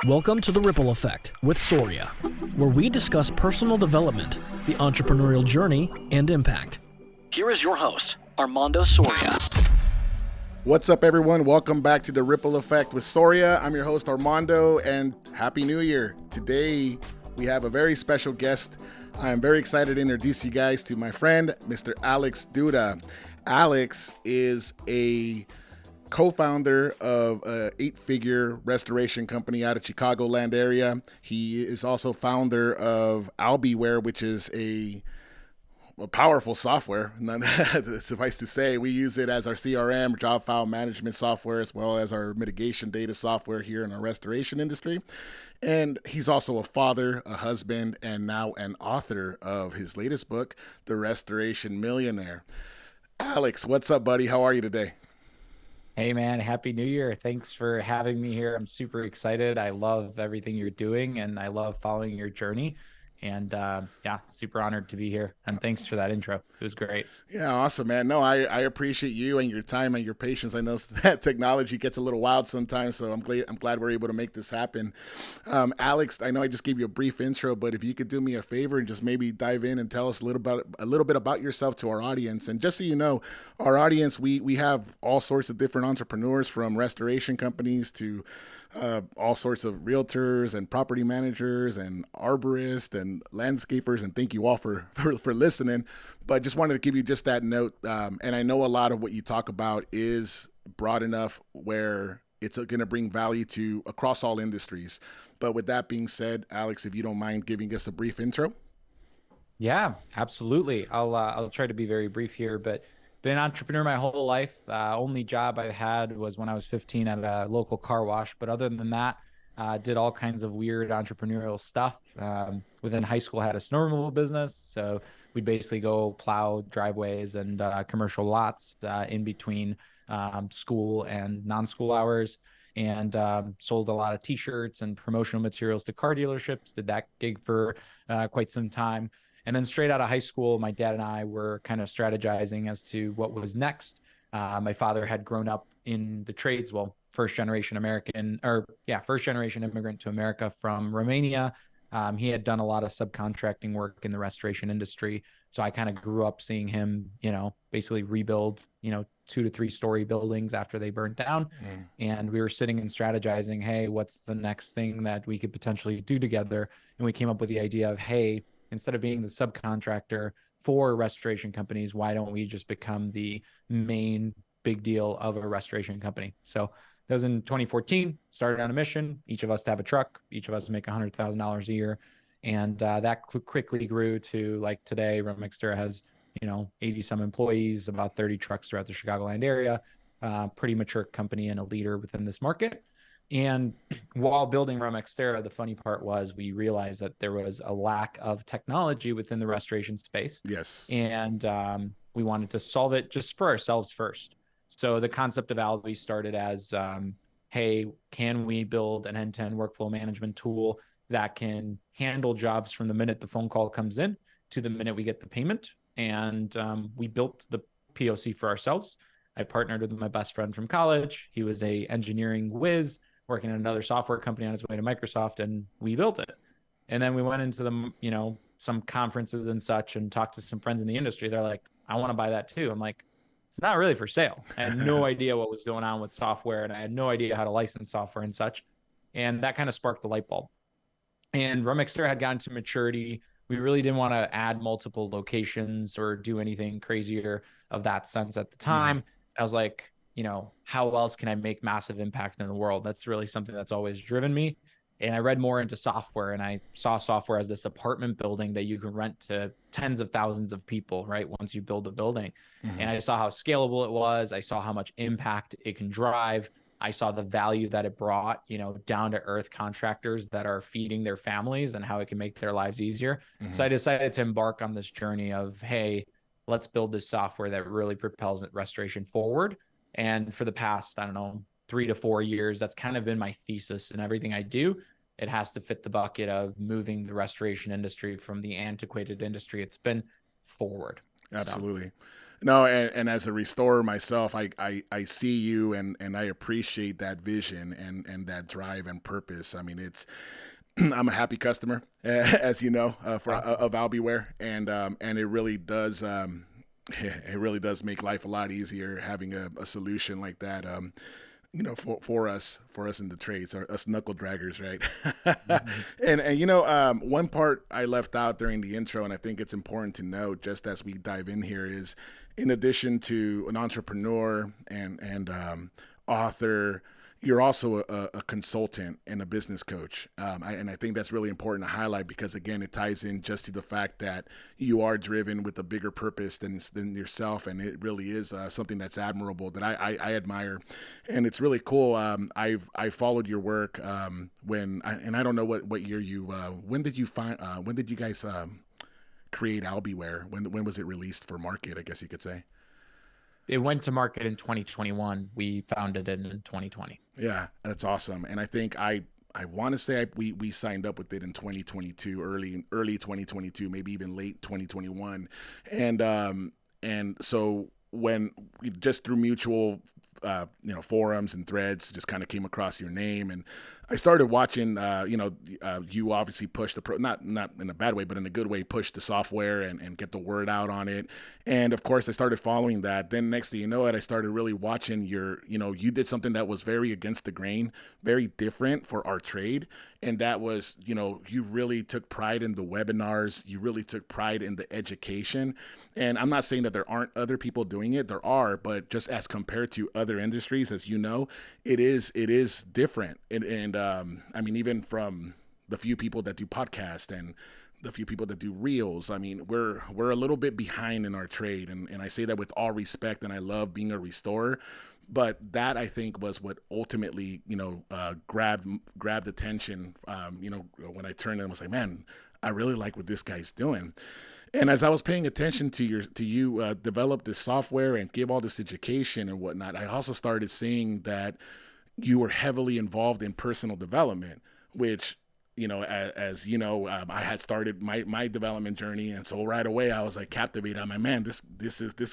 Welcome to The Ripple Effect with Soria, where we discuss personal development, the entrepreneurial journey, and impact. Here is your host, Armando Soria. What's up, everyone? Welcome back to The Ripple Effect with Soria. I'm your host, Armando, and Happy New Year. Today, we have a very special guest. I am very excited to introduce you guys to my friend, Mr. Alex Duta. Alex is a co-founder of an 8-figure restoration company out of Chicagoland area. He is also founder of Albi, which is a powerful software. Suffice to say, we use it as our CRM, job file management software, as well as our mitigation data software here in our restoration industry. And he's also a father, a husband, and now an author of his latest book, The Restoration Millionaire. Alex, what's up, buddy? How are you today? Hey man, Happy New Year. Thanks for having me here. I'm super excited. I love everything you're doing and I love following your journey. And yeah, super honored to be here. And thanks for that intro. It was great. Yeah, awesome, man. No, I appreciate you and your time and your patience. I know that technology gets a little wild sometimes, so I'm glad we're able to make this happen. Alex, I know I just gave you a brief intro, but if you could do me a favor and just maybe dive in and tell us a little bit about yourself to our audience. And just so you know, our audience, we have all sorts of different entrepreneurs, from restoration companies to all sorts of realtors and property managers and arborists and landscapers, and thank you all for listening. But just wanted to give you just that note. And I know a lot of what you talk about is broad enough where it's going to bring value to across all industries. But with that being said, Alex, if you don't mind giving us a brief intro. Yeah, absolutely. I'll try to be very brief here, but been an entrepreneur my whole life. Only job I had was when I was 15 at a local car wash. But other than that, did all kinds of weird entrepreneurial stuff. Within high school, I had a snow removal business. So we'd basically go plow driveways and commercial lots in between school and non-school hours, and sold a lot of t-shirts and promotional materials to car dealerships. Did that gig for quite some time. And then straight out of high school, my dad and I were kind of strategizing as to what was next. My father had grown up in the trades, first generation immigrant to America from Romania. He had done a lot of subcontracting work in the restoration industry. So I kind of grew up seeing him, basically rebuild, 2 to 3 story buildings after they burned down. And we were sitting and strategizing, hey, what's the next thing that we could potentially do together? And we came up with the idea of, hey, instead of being the subcontractor for restoration companies, why don't we just become the main big deal of a restoration company? So that was in 2014, started on a mission, each of us to have a truck, each of us to make $100,000 a year. And that quickly grew to, like, today, Romexterra has, 80 some employees, about 30 trucks throughout the Chicagoland area, pretty mature company and a leader within this market. And while building Romexterra, the funny part was we realized that there was a lack of technology within the restoration space. Yes. And we wanted to solve it just for ourselves first. So the concept of Albi started as, hey, can we build an end-to-end workflow management tool that can handle jobs from the minute the phone call comes in to the minute we get the payment? And we built the POC for ourselves. I partnered with my best friend from college. He was a engineering whiz working at another software company on his way to Microsoft, and we built it. And then we went into the, some conferences and such and talked to some friends in the industry. They're like, I want to buy that too. I'm like, it's not really for sale. I had no idea what was going on with software, and I had no idea how to license software and such. And that kind of sparked the light bulb. And Romexterra had gotten to maturity. We really didn't want to add multiple locations or do anything crazier of that sense at the time. I was like, how else can I make massive impact in the world? That's really something that's always driven me. And I read more into software, and I saw software as this apartment building that you can rent to tens of thousands of people, right? Once you build a building. And I saw how scalable it was. I saw how much impact it can drive. I saw the value that it brought, down to earth contractors that are feeding their families and how it can make their lives easier. So I decided to embark on this journey of, hey, let's build this software that really propels restoration forward. And for the past, 3 to 4 years, that's kind of been my thesis in everything I do. It has to fit the bucket of moving the restoration industry from the antiquated industry it's been forward. Absolutely. No, and as a restorer myself, I see you and I appreciate that vision and that drive and purpose. I mean, it's I'm a happy customer, as you know, for Awesome. of Albiware, and it really does it really does make life a lot easier having a solution like that. For us in the trades, or us knuckle draggers, right? Mhm. And one part I left out during the intro, and I think it's important to note just as we dive in here is, in addition to an entrepreneur and author, you're also a consultant and a business coach. And I think that's really important to highlight because, again, it ties in just to the fact that you are driven with a bigger purpose than yourself. And it really is something that's admirable that I admire. And it's really cool. I followed your work and I don't know what year when did you guys create Albiware? When was it released for market, I guess you could say? It went to market in 2021. We founded it in 2020. Yeah, that's awesome. And I think I want to say we signed up with it in 2022, early 2022, maybe even late 2021, and so when we just through mutual forums and threads just kind of came across your name, and I started watching you obviously push not in a bad way but in a good way, push the software and get the word out on it. And of course I started following that. Then next thing you know it, I started really watching you did something that was very against the grain, very different for our trade. And that was, you really took pride in the webinars, you really took pride in the education. And I'm not saying that there aren't other people doing it, there are, but just as compared to other industries, as you know, it is different. And I mean, even from the few people that do podcasts and the few people that do reels, I mean, we're a little bit behind in our trade. And I say that with all respect, and I love being a restorer. But that, I think, was what ultimately, grabbed attention. When I turned and was like, man, I really like what this guy's doing. And as I was paying attention to you develop this software and give all this education and whatnot, I also started seeing that you were heavily involved in personal development, which, as you know, I had started my development journey, and so right away I was like captivated. I'm like, man, this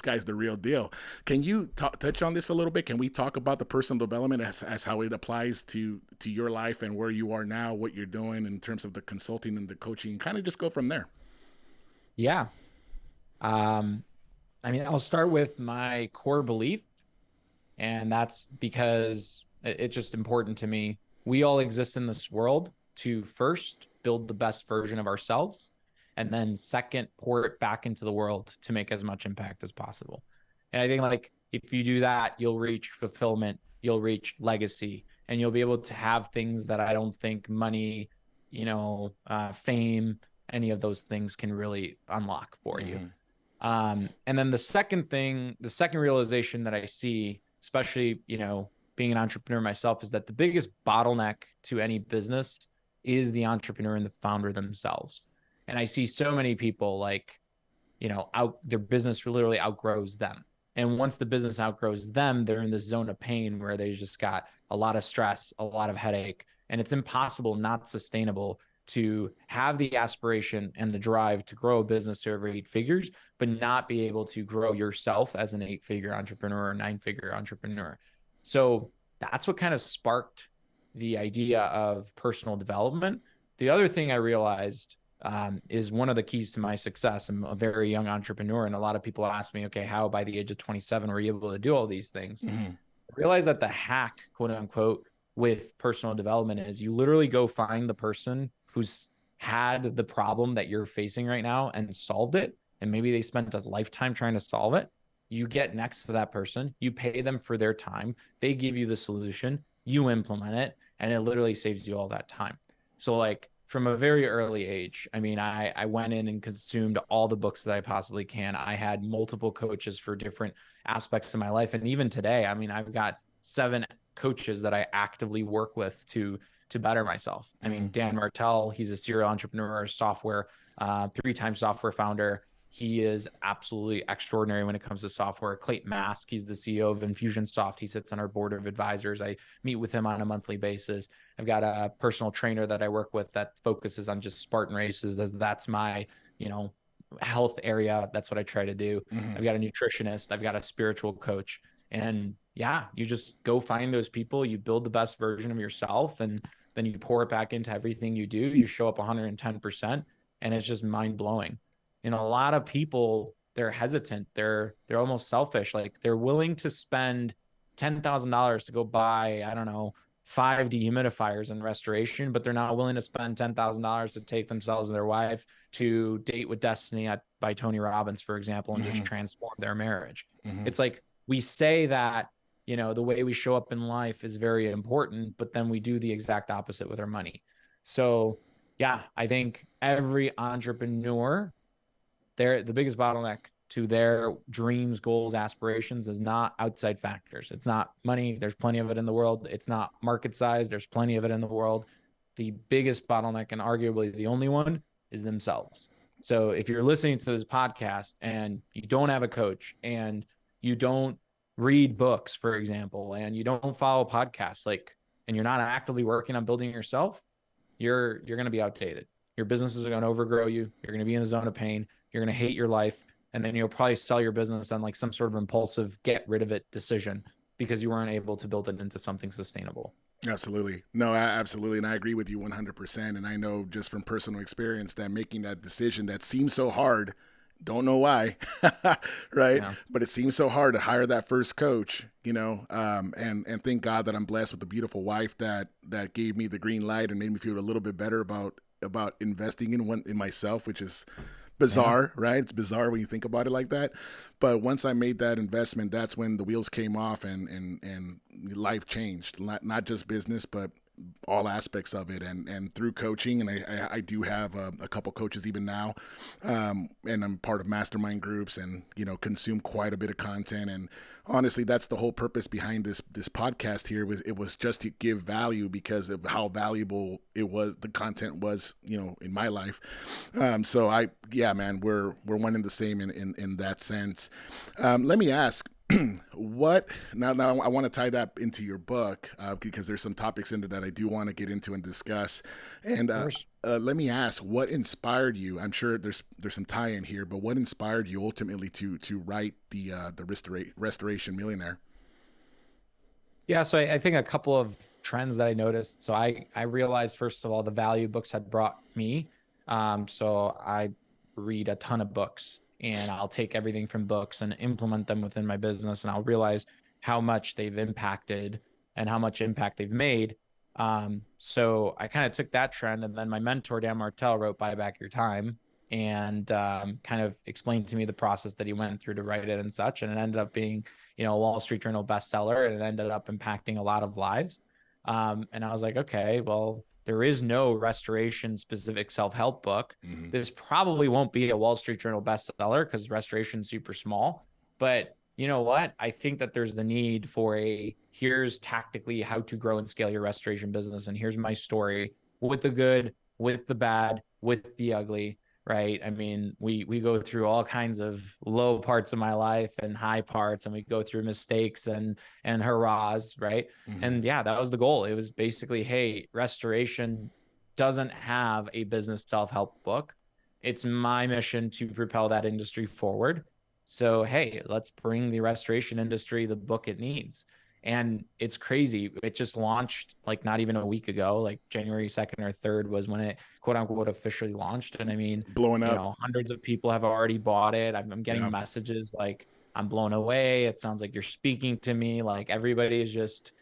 guy's the real deal. Can you touch on this a little bit? Can we talk about the personal development as how it applies to your life and where you are now, what you're doing in terms of the consulting and the coaching? Kind of just go from there. Yeah. I mean, I'll start with my core belief, and that's because it's just important to me. We all exist in this world to first build the best version of ourselves, and then second, pour it back into the world to make as much impact as possible. And I think, like, if you do that, you'll reach fulfillment, you'll reach legacy, and you'll be able to have things that I don't think money, fame, any of those things can really unlock for you. And then the second realization that I see, especially, being an entrepreneur myself, is that the biggest bottleneck to any business is the entrepreneur and the founder themselves. And I see so many people their business literally outgrows them. And once the business outgrows them, they're in this zone of pain where they just got a lot of stress, a lot of headache, and it's impossible, not sustainable, to have the aspiration and the drive to grow a business to over 8 figures, but not be able to grow yourself as an 8-figure entrepreneur or 9-figure entrepreneur. So that's what kind of sparked the idea of personal development. The other thing I realized is one of the keys to my success. I'm a very young entrepreneur, and a lot of people ask me, okay, how by the age of 27 were you able to do all these things? I realized that the hack, quote unquote, with personal development is you literally go find the person who's had the problem that you're facing right now and solved it. And maybe they spent a lifetime trying to solve it. You get next to that person, you pay them for their time, they give you the solution, you implement it, and it literally saves you all that time. So like from a very early age, I mean, I went in and consumed all the books that I possibly can. I had multiple coaches for different aspects of my life. And even today, I mean, I've got 7 coaches that I actively work with to better myself. I mean, Dan Martell, he's a serial entrepreneur, software, 3-time software founder. He is absolutely extraordinary when it comes to software. Clayton Mask, he's the CEO of Infusionsoft. He sits on our board of advisors. I meet with him on a monthly basis. I've got a personal trainer that I work with that focuses on just Spartan races, as that's my, health area. That's what I try to do. I've got a nutritionist. I've got a spiritual coach. And yeah, you just go find those people. You build the best version of yourself, and then you pour it back into everything you do. You show up 110%, and it's just mind blowing. And a lot of people, they're hesitant. They're almost selfish. Like they're willing to spend $10,000 to go buy, I don't know, 5 dehumidifiers in restoration, but they're not willing to spend $10,000 to take themselves and their wife to Date with Destiny by Tony Robbins, for example, and just transform their marriage. It's like we say that, you know, the way we show up in life is very important, but then we do the exact opposite with our money. So yeah, I think every entrepreneur, the biggest bottleneck to their dreams, goals, aspirations is not outside factors. It's not money. There's plenty of it in the world. It's not market size. There's plenty of it in the world. The biggest bottleneck, and arguably the only one, is themselves. So if you're listening to this podcast and you don't have a coach and you don't read books, for example, and you don't follow podcasts, and you're not actively working on building yourself, you're going to be outdated. Your businesses are going to overgrow you. You're going to be in the zone of pain. You're going to hate your life. And then you'll probably sell your business on like some sort of impulsive get rid of it decision because you weren't able to build it into something sustainable. Absolutely. No, absolutely. And I agree with you 100%. And I know just from personal experience that making that decision that seems so hard, don't know why, right? Yeah. But it seems so hard to hire that first coach, you know, and thank God that I'm blessed with a beautiful wife that gave me the green light and made me feel a little bit better about investing in myself, which is bizarre, right? It's bizarre when you think about it like that. But once I made that investment, that's when the wheels came off and life changed, not just business, but all aspects of it. And through coaching, and I do have a couple coaches even now, and I'm part of mastermind groups and, you know, consume quite a bit of content. And honestly, that's the whole purpose behind this podcast here. It was just to give value because of how valuable the content was, you know, in my life. So man, we're one and the same in that sense. Let me ask, what now I want to tie that into your book because there's some topics in it that I do want to get into and discuss. And let me ask, what inspired you? I'm sure there's some tie in here, but what inspired you ultimately to write the Restoration Millionaire? Yeah, so I think a couple of trends that I noticed. So I realized, first of all, the value books had brought me. So I read a ton of books, and I'll take everything from books and implement them within my business, and I'll realize how much they've impacted and how much impact they've made. So I kind of took that trend, and then my mentor, Dan Martell, wrote Buy Back Your Time, and kind of explained to me the process that he went through to write it and such. And it ended up being, you know, a Wall Street Journal bestseller, and it ended up impacting a lot of lives. And I was like, okay, well, there is no restoration specific self-help book. Mm-hmm. This probably won't be a Wall Street Journal bestseller because restoration is super small. But you know what? I think that there's the need for here's tactically how to grow and scale your restoration business. And here's my story with the good, with the bad, with the ugly, right? I mean, we go through all kinds of low parts of my life and high parts, and we go through mistakes and hurrahs, right? Mm-hmm. And yeah, that was the goal. It was basically, hey, restoration doesn't have a business self-help book. It's my mission to propel that industry forward. So, hey, let's bring the restoration industry the book it needs. And it's crazy. It just launched like not even a week ago, like January 2nd or 3rd was when it quote unquote officially launched. And I mean, blowing up, you know, hundreds of people have already bought it. I'm getting messages like, I'm blown away. It sounds like you're speaking to me. Like everybody is just,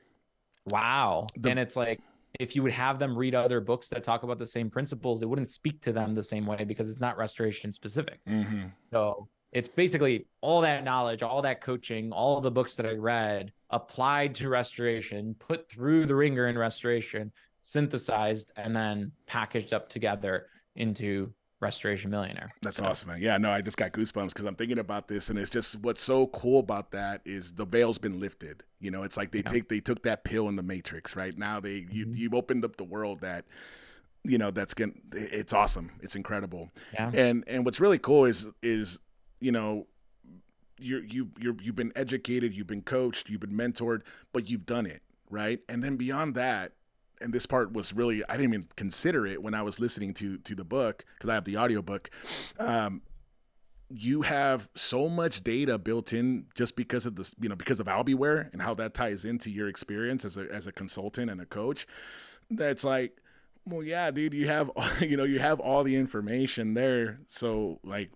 wow. And it's like, if you would have them read other books that talk about the same principles, it wouldn't speak to them the same way because it's not restoration specific. Mm-hmm. So it's basically all that knowledge, all that coaching, all of the books that I read applied to restoration, put through the ringer in restoration, synthesized, and then packaged up together into Restoration Millionaire. That's awesome, man. Yeah, no, I just got goosebumps because I'm thinking about this, and it's just what's so cool about that is the veil's been lifted. You know, it's like they took that pill in the Matrix, right? Now you've opened up the world that, you know, it's awesome. It's incredible. Yeah. And what's really cool is you know, you've been educated, you've been coached, you've been mentored, but you've done it, right? And then beyond that, and this part was really, I didn't even consider it when I was listening to the book because I have the audio book. you have so much data built in just because of this, because of Albiware and how that ties into your experience as a consultant and a coach. That's like, well, yeah, dude, you have, you have all the information there. So like,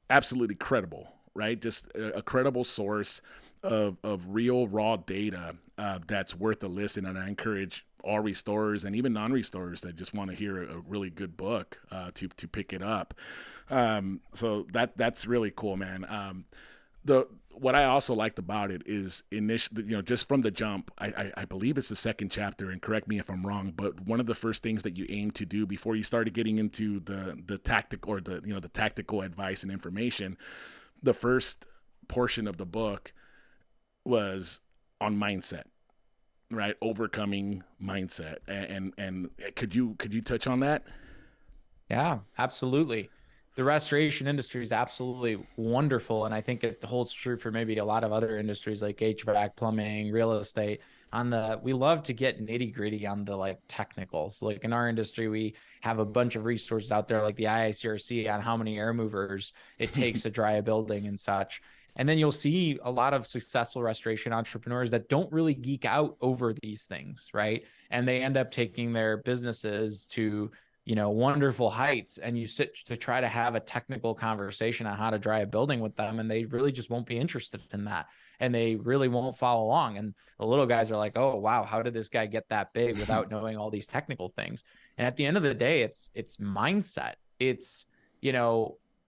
absolutely credible, right? Just a credible source of real raw data that's worth a listen. And I encourage all restorers and even non-restorers that just want to hear a really good book to pick it up. So that's really cool, man. What I also liked about it is just from the jump, I believe it's the second chapter, and correct me if I'm wrong, but one of the first things that you aim to do before you started getting into the tactical or the tactical advice and information, the first portion of the book was on mindset, right? Overcoming mindset. And could you touch on that? Yeah, absolutely. The restoration industry is absolutely wonderful. And I think it holds true for maybe a lot of other industries like HVAC, plumbing, real estate. We love to get nitty gritty on the like technicals. Like in our industry, we have a bunch of resources out there like the IICRC on how many air movers it takes to dry a building and such. And then you'll see a lot of successful restoration entrepreneurs that don't really geek out over these things, right? And they end up taking their businesses to wonderful heights, and you sit to try to have a technical conversation on how to dry a building with them, and they really just won't be interested in that, and they really won't follow along. And the little guys are like, oh wow, how did this guy get that big without knowing all these technical things? And at the end of the day, it's mindset. It's,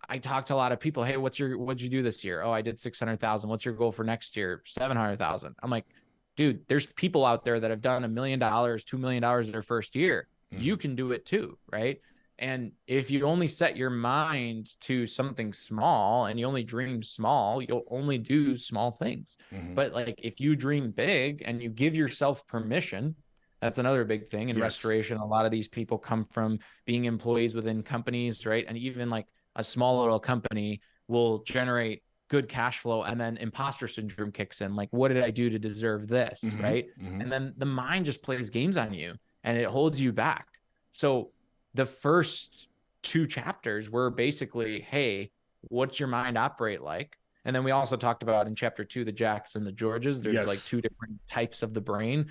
I talk to a lot of people, hey, what'd you do this year? Oh, I did 600,000. What's your goal for next year? 700,000. I'm like, dude, there's people out there that have done $1 million, $2 million their first year. You can do it too, right? And if you only set your mind to something small and you only dream small, you'll only do small things. But like if you dream big and you give yourself permission, that's another big thing in restoration. A lot of these people come from being employees within companies, right? And even like a small little company will generate good cash flow, and then imposter syndrome kicks in. Like, what did I do to deserve this, right? And then the mind just plays games on you, and it holds you back. So the first 2 chapters were basically, hey, what's your mind operate like? And then we also talked about in chapter 2, the Jacks and the Georges. There's like 2 different types of the brain.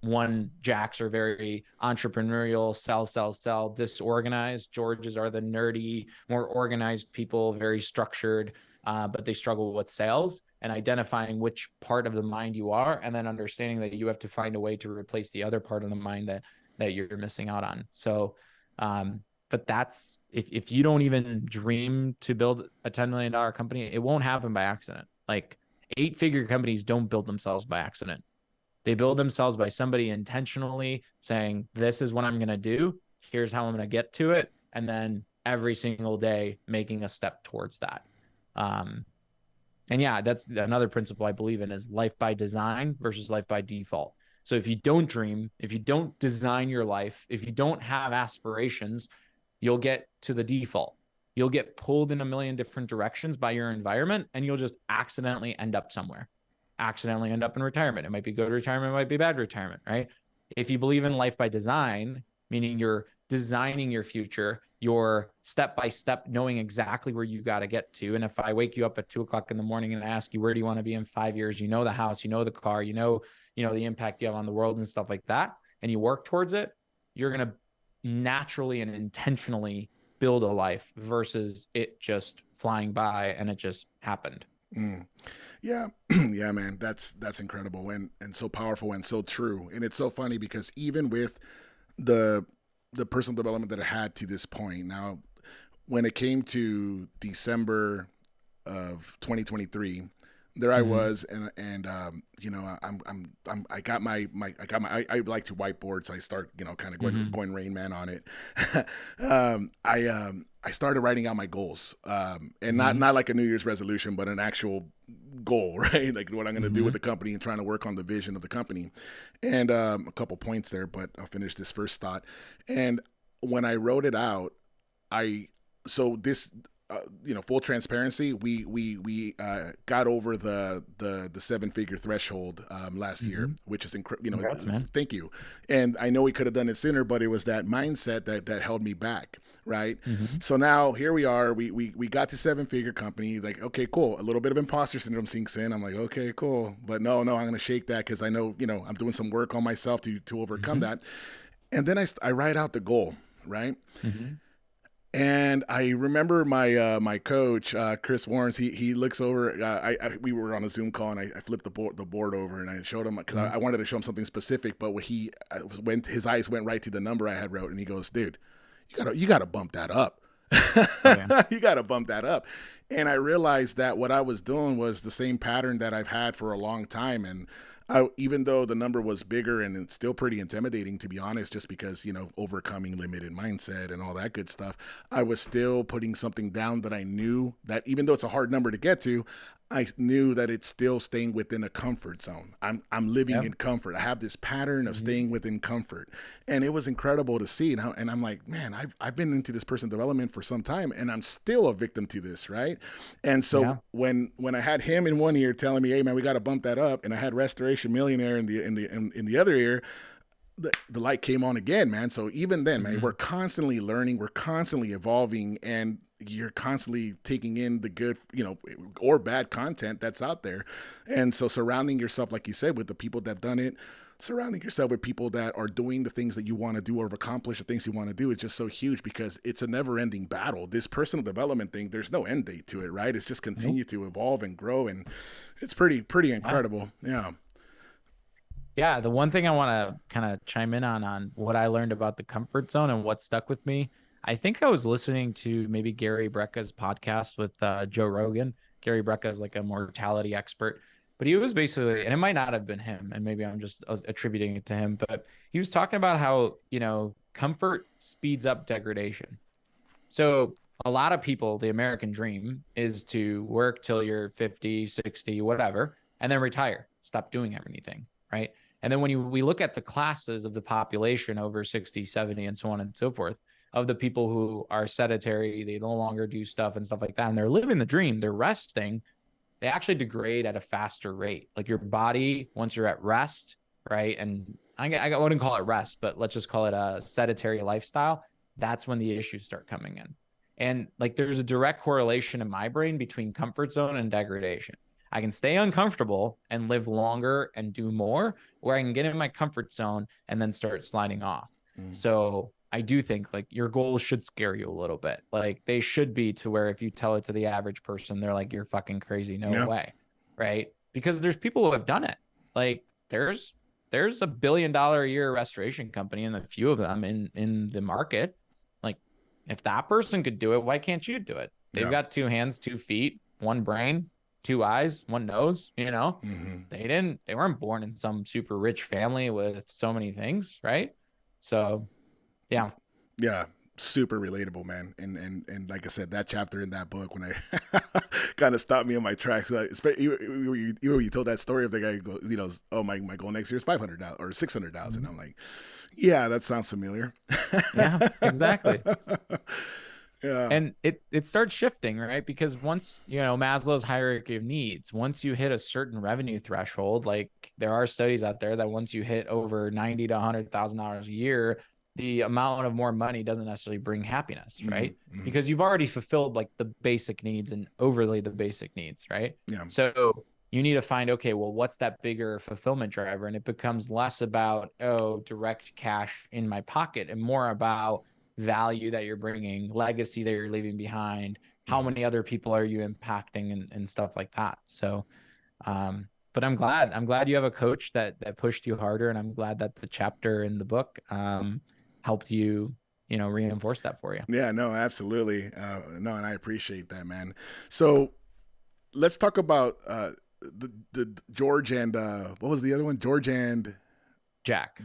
One, Jacks are very entrepreneurial, sell, disorganized. Georges are the nerdy, more organized people, very structured, but they struggle with sales, and identifying which part of the mind you are, and then understanding that you have to find a way to replace the other part of the mind that you're missing out on. So, but that's, if you don't even dream to build a $10 million company, it won't happen by accident. Like 8-figure companies don't build themselves by accident. They build themselves by somebody intentionally saying, this is what I'm going to do. Here's how I'm going to get to it. And then every single day making a step towards that. And yeah, that's another principle I believe in, is life by design versus life by default. So if you don't dream, if you don't design your life, if you don't have aspirations, you'll get to the default. You'll get pulled in a million different directions by your environment, and you'll just accidentally end up somewhere. Accidentally end up in retirement. It might be good retirement, it might be bad retirement, right? If you believe in life by design, meaning you're designing your future, you're step by step knowing exactly where you got to get to. And if I wake you up at 2:00 in the morning and ask you, where do you want to be in 5 years? You know the house, you know the car, you know the impact you have on the world and stuff like that, and you work towards it, you're going to naturally and intentionally build a life versus it just flying by and it just happened. Yeah. Yeah, man, that's incredible and so powerful and so true. And it's so funny because even with the personal development that I had to this point, now when it came to December of 2023, there I was, and I like to whiteboard, so I start kind of going Rain Man on it. I started writing out my goals, and not like a New Year's resolution, but an actual goal, right? Like what I'm going to do with the company and trying to work on the vision of the company. And a couple points there, but I'll finish this first thought. And when I wrote it out, full transparency, we got over the 7-figure threshold last year, which is incredible. Congrats, man. Thank you. And I know we could have done it sooner, but it was that mindset that held me back. Right. So now here we are. We got to 7-figure company. Like, okay, cool. A little bit of imposter syndrome sinks in. I'm like, okay, cool. But no, I'm going to shake that because I know, I'm doing some work on myself to overcome that. And then I write out the goal. Right. And I remember my coach, Chris Warrens, he looks over, we were on a Zoom call and I flipped the board over and I showed him because I wanted to show him something specific, but his eyes went right to the number I had wrote and he goes, dude, you gotta bump that up. You gotta bump that up. And I realized that what I was doing was the same pattern that I've had for a long time. And even though the number was bigger and it's still pretty intimidating, to be honest, just because, overcoming limited mindset and all that good stuff, I was still putting something down that I knew that even though it's a hard number to get to, I knew that it's still staying within a comfort zone. I'm living in comfort. I have this pattern of staying within comfort. And it was incredible to see. And I'm like, man, I've been into this personal development for some time and I'm still a victim to this, right? And so when I had him in one ear telling me, hey man, we got to bump that up, and I had Restoration Millionaire in the other ear, the light came on again, man. So even then, man, we're constantly learning, we're constantly evolving, and you're constantly taking in the good, or bad content that's out there. And so surrounding yourself, like you said, with the people that have done it, surrounding yourself with people that are doing the things that you want to do or have accomplished the things you want to do is just so huge, because it's a never ending battle. This personal development thing, there's no end date to it, right? It's just continue to evolve and grow. And it's pretty incredible. Yeah. Yeah. The one thing I want to kind of chime in on what I learned about the comfort zone and what stuck with me. I think I was listening to maybe Gary Brecka's podcast with Joe Rogan. Gary Brecka is like a mortality expert, but he was basically, and it might not have been him, and maybe I'm just attributing it to him, but he was talking about how, comfort speeds up degradation. So a lot of people, the American dream is to work till you're 50, 60, whatever, and then retire, stop doing anything, right? And then when we look at the classes of the population over 60, 70, and so on and so forth, of the people who are sedentary, they no longer do stuff and stuff like that, and they're living the dream, they're resting, they actually degrade at a faster rate. Like your body, once you're at rest, right? And I wouldn't call it rest, but let's just call it a sedentary lifestyle. That's when the issues start coming in. And like there's a direct correlation in my brain between comfort zone and degradation. I can stay uncomfortable and live longer and do more, or I can get in my comfort zone and then start sliding off. So I do think like your goals should scare you a little bit. Like they should be to where if you tell it to the average person, they're like, you're fucking crazy. No way. Right. Because there's people who have done it. Like there's $1 billion a year restoration company and a few of them in the market. Like if that person could do it, why can't you do it? They've got 2 hands, 2 feet, 1 brain, 2 eyes, 1 nose, They weren't born in some super rich family with so many things. Right. So yeah, super relatable, man. And like I said, that chapter in that book, when I kind of stopped me in my tracks, you told that story of the guy who goes, oh, my goal next year is 500,000 or 600,000. I'm like, yeah, that sounds familiar. Yeah, exactly. Yeah. And it starts shifting, right? Because once, Maslow's hierarchy of needs, once you hit a certain revenue threshold, like there are studies out there that once you hit over $90,000 to $100,000 a year, the amount of more money doesn't necessarily bring happiness, right? Because you've already fulfilled like the basic needs and overly the basic needs, right? Yeah. So you need to find, okay, well, what's that bigger fulfillment driver? And it becomes less about, direct cash in my pocket and more about value that you're bringing, legacy that you're leaving behind, how many other people are you impacting and stuff like that. So, but I'm glad you have a coach that pushed you harder. And I'm glad that the chapter in the book, helped you, reinforce that for you. Yeah, no, absolutely. And I appreciate that, man. So let's talk about, the George and, what was the other one? George and Jack,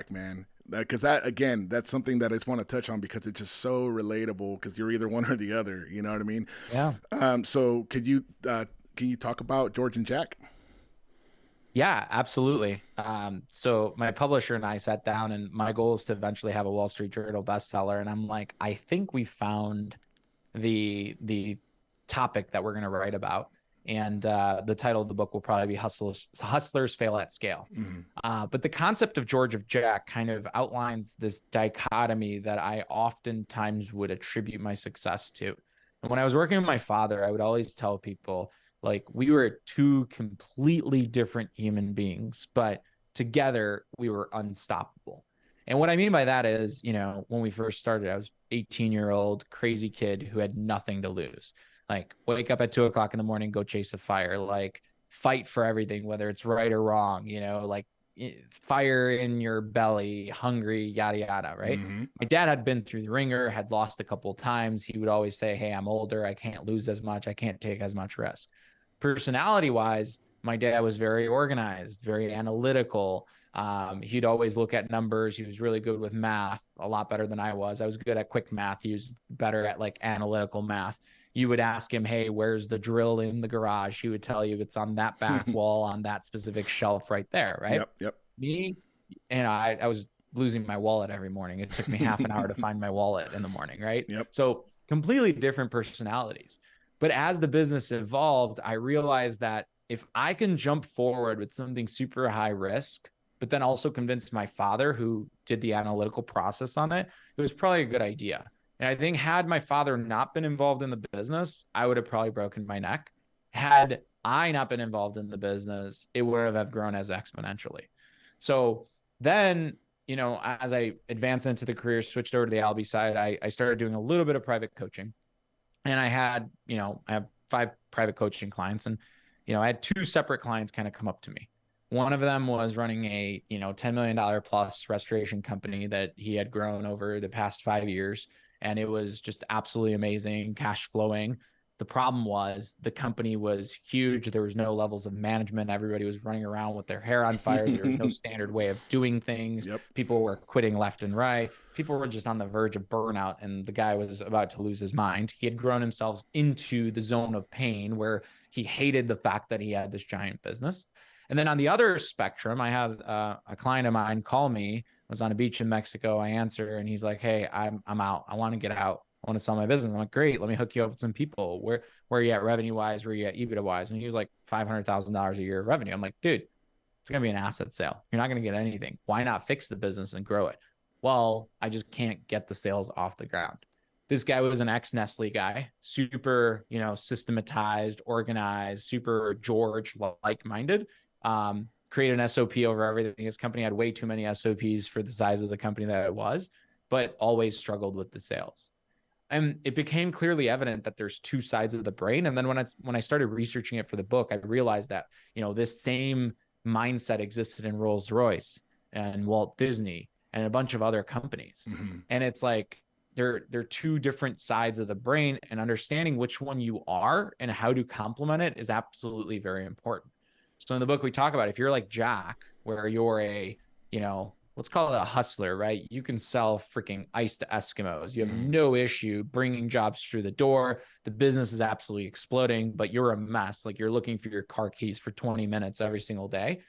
man. Because that's something that I just want to touch on because it's just so relatable because you're either one or the other. You know what I mean? Yeah. So can you talk about George and Jack? Yeah, absolutely. So my publisher and I sat down, and my goal is to eventually have a Wall Street Journal bestseller. And I'm like, I think we found the topic that we're going to write about. And the title of the book will probably be Hustlers Fail at Scale. But the concept of George of Jack kind of outlines this dichotomy that I oftentimes would attribute my success to. And when I was working with my father, I would always tell people, like, we were two completely different human beings, but together we were unstoppable. And what I mean by that is, when we first started, I was 18-year-old crazy kid who had nothing to lose. Like, wake up at 2:00 in the morning, go chase a fire, like fight for everything, whether it's right or wrong, like fire in your belly, hungry, yada, yada. Right. My dad had been through the ringer, had lost a couple of times. He would always say, hey, I'm older. I can't lose as much. I can't take as much risk. Personality wise, my dad was very organized, very analytical. He'd always look at numbers. He was really good with math, a lot better than I was. I was good at quick math. He was better at like analytical math. You would ask him, hey, where's the drill in the garage? He would tell you it's on that back wall on that specific shelf right there, right? Yep. Me, and I was losing my wallet every morning. It took me half an hour to find my wallet in the morning, right? Yep. So completely different personalities. But as the business evolved, I realized that if I can jump forward with something super high risk, but then also convince my father, who did the analytical process on it, it was probably a good idea. And I think had my father not been involved in the business, I would have probably broken my neck. Had I not been involved in the business, it would have grown as exponentially. So then, as I advanced into the career, switched over to the Albi side, I started doing a little bit of private coaching. And I had, I have 5 private coaching clients, and, I had 2 separate clients kind of come up to me. One of them was running a, $10 million plus restoration company that he had grown over the past 5 years. And it was just absolutely amazing, cash flowing. The problem was the company was huge. There was no levels of management. Everybody was running around with their hair on fire. There was no standard way of doing things. Yep. People were quitting left and right. People were just on the verge of burnout, and the guy was about to lose his mind. He had grown himself into the zone of pain where he hated the fact that he had this giant business. And then on the other spectrum, I had a client of mine call me. I was on a beach in Mexico. I answer, and he's like, hey, I'm out. I want to get out. I want to sell my business. I'm like, great. Let me hook you up with some people. Where are you at revenue wise? Where are you at EBITDA wise? And he was like $500,000 a year of revenue. I'm like, dude, it's going to be an asset sale. You're not going to get anything. Why not fix the business and grow it? Well, I just can't get the sales off the ground. This guy was an ex-Nestle guy, super, systematized, organized, super George like-minded. Create an SOP over everything. His company had way too many SOPs for the size of the company that it was, but always struggled with the sales. And it became clearly evident that there's 2 sides of the brain. And then when I started researching it for the book, I realized that, this same mindset existed in Rolls-Royce and Walt Disney and a bunch of other companies. And it's like, they're 2 different sides of the brain, and understanding which one you are and how to complement it is absolutely very important. So in the book, we talk about if you're like Jack, where you're a, let's call it a hustler, right? You can sell freaking ice to Eskimos. You have no issue bringing jobs through the door. The business is absolutely exploding, but you're a mess. Like, you're looking for your car keys for 20 minutes every single day.